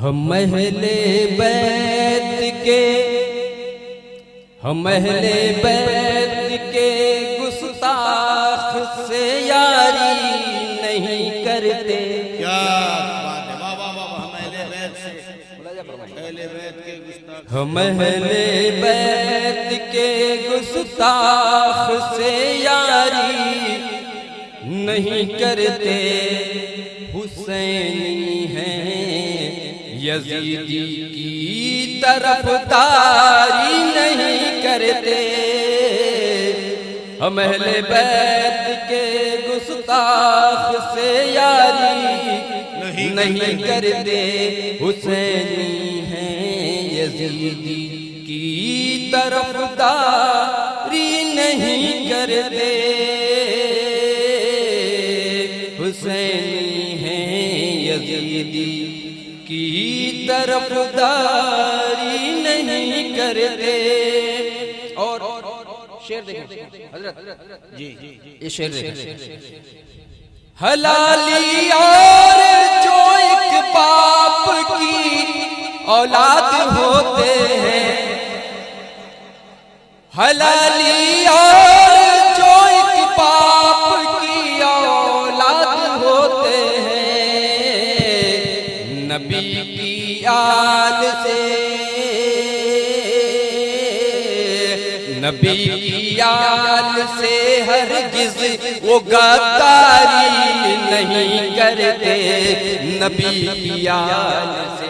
हम अहले बैत के गुस्ताख से यारी नहीं करते। क्या बात है, वाह वाह वाह। हम अहले बैत से, अहले बैत के गुस्ताख, हम अहले बैत के गुस्ताख से यारी नहीं करते। हुसैनी हैं यजीदी की तरफदारी नहीं करते। हम अहले बैत के गुस्ताख से यारी नहीं करते। हुसैनी हैं यजीदी की तरफदारी नहीं करते। हुसैनी हैं यजीदी की तरफदारी नहीं करते। और शेर देखें हजरत जी, ये शेर देखें। हलाली और जो एक बाप की औलाद होते हैं, हलाली और जो एक बाप की औलाद होते हैं, नबी की आल से, नबी की आल से हरगिज़ वो गद्दारी नहीं करते। नबी की आल से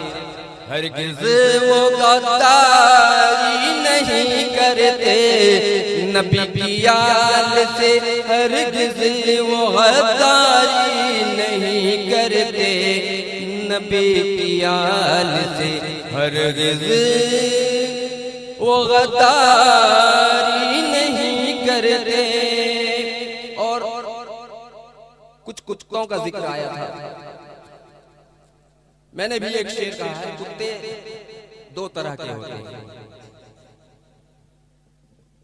हरगिज़ वो गद्दारी नहीं करते। नबी की आल से हरगिज़ वो गद्दारी नहीं करते। नबी की आल से हरगिज़ वो गद्दारी नहीं करते। और कुछ कुत्तों का जिक्र आया था, मैंने भी एक शेर कहा है। कुत्ते दो तरह के होते हैं,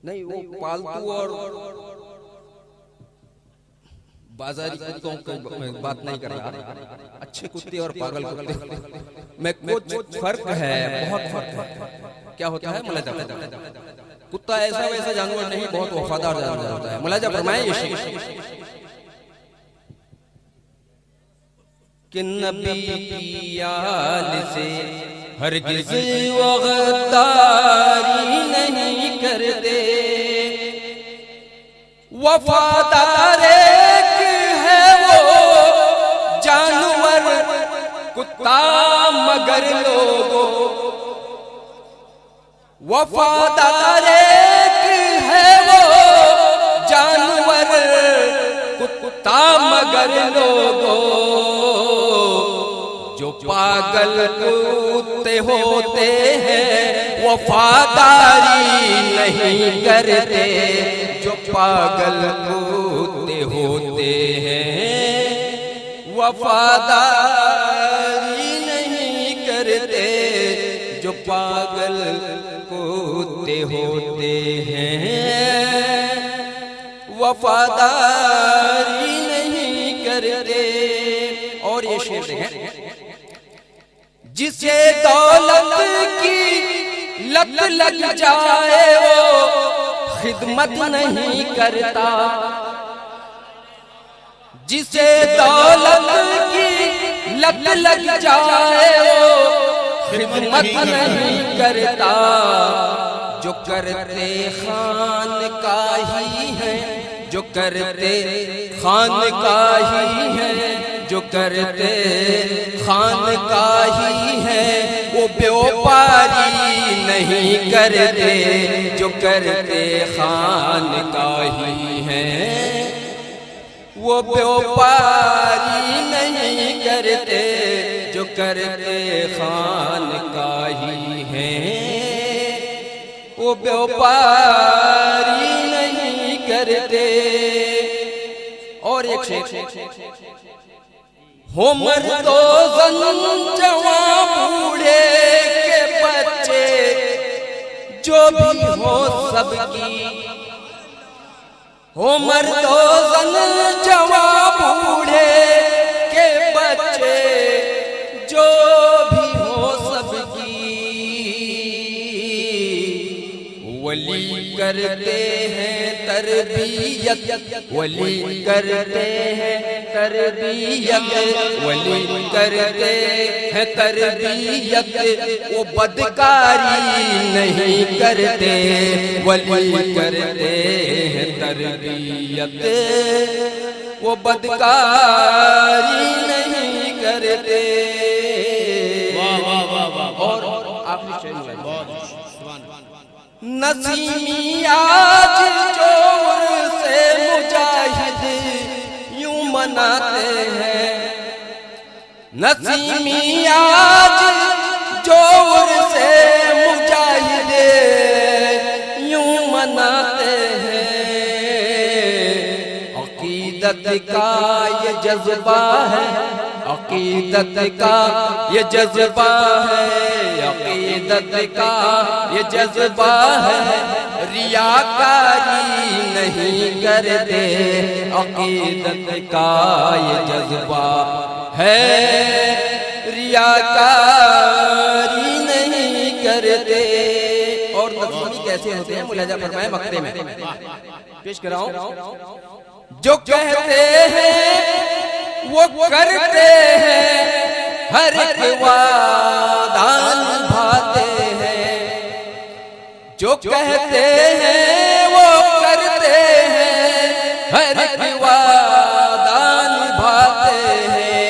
नहीं वो पालतू और बाजारी कुत्तों की बात नहीं कर रहा। अच्छे कुत्ते और पागल कुत्ते में कुछ फर्क है, बहुत फर्क है। क्या होता है मुलाजा, कुत्ता ऐसा वैसा जानवर नहीं, बहुत वफादार जानवर होता है। मुलाजा फरमाए ये शेर कि नबी की आल से हरगिज़ वो गद्दारी नहीं करते। वफादार एक है वो जानवर कुत्ता मगर लोगों, वफादार एक है वो जानवर कुत्ता मगर लोगों, जो पागल कुत्ते होते हैं वफादारी नहीं करते। जो पागल कुत्ते होते हैं वफादारी नहीं करते। जो पागल कुत्ते होते हैं वफादारी नहीं करते। और ये शेर देखें, जिसे दौलत की लत लग जाए वो खिदमत नहीं करता। जिसे दौलत की लत लग जाए वो खिदमत नहीं करता। जो करते खान का ही है, जो करते खान का ही है, जो करते खान का ही है, वो व्यापारी नहीं करते। जो करते खान का ही है वो व्यापारी नहीं करते। जो करते खान का ही है वो व्यापारी नहीं करते। और एक शेर, हो मर्दो ज़न जवां बूढ़े के बच्चे जो भी हो सबकी, हो मर्दो ज़न जवां बूढ़े के बच्चे जो भी हो करते हैं तरबियत, वली करते हैं तरबियत, वली करते हैं तरबियत, वो बदकारी नहीं करते, वली करते हैं तरबियत, वो बदकारी नहीं करते। और आखिरी शेर नसीमी आज जोर से मुजाहिद यूं मनाते हैं, नसीमी आज जोर से मुजाहिद यूं मनाते हैं। अकीदत का ये जज्बा है, अकीदत का ये जज्बा है, अकीदत का ये जज्बा है, रियाकारी नहीं करते, अकीदत का ये जज्बा है, रियाकारी नहीं करते। और नज़ीमी कैसे होते हैं मुलाजा फरमाए मक्ते में पेश कराऊं। जो कहते हैं वो करते हैं, हर एक वादा निभाते हैं, जो कहते हैं वो करते हैं, हर एक वादा निभाते हैं।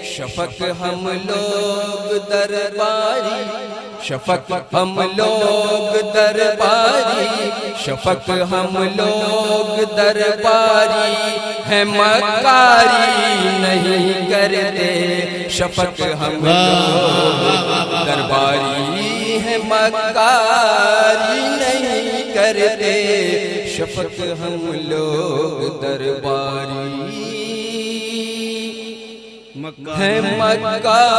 शफक हम लोग दरबारी, शफक हम लोग दरबारी, शफक हम लोग दरबारी है, मकारी नहीं करते, शफक हम लोग दरबारी है, मकारी नहीं करते, शफक हम लोग दरबारी है, मकारी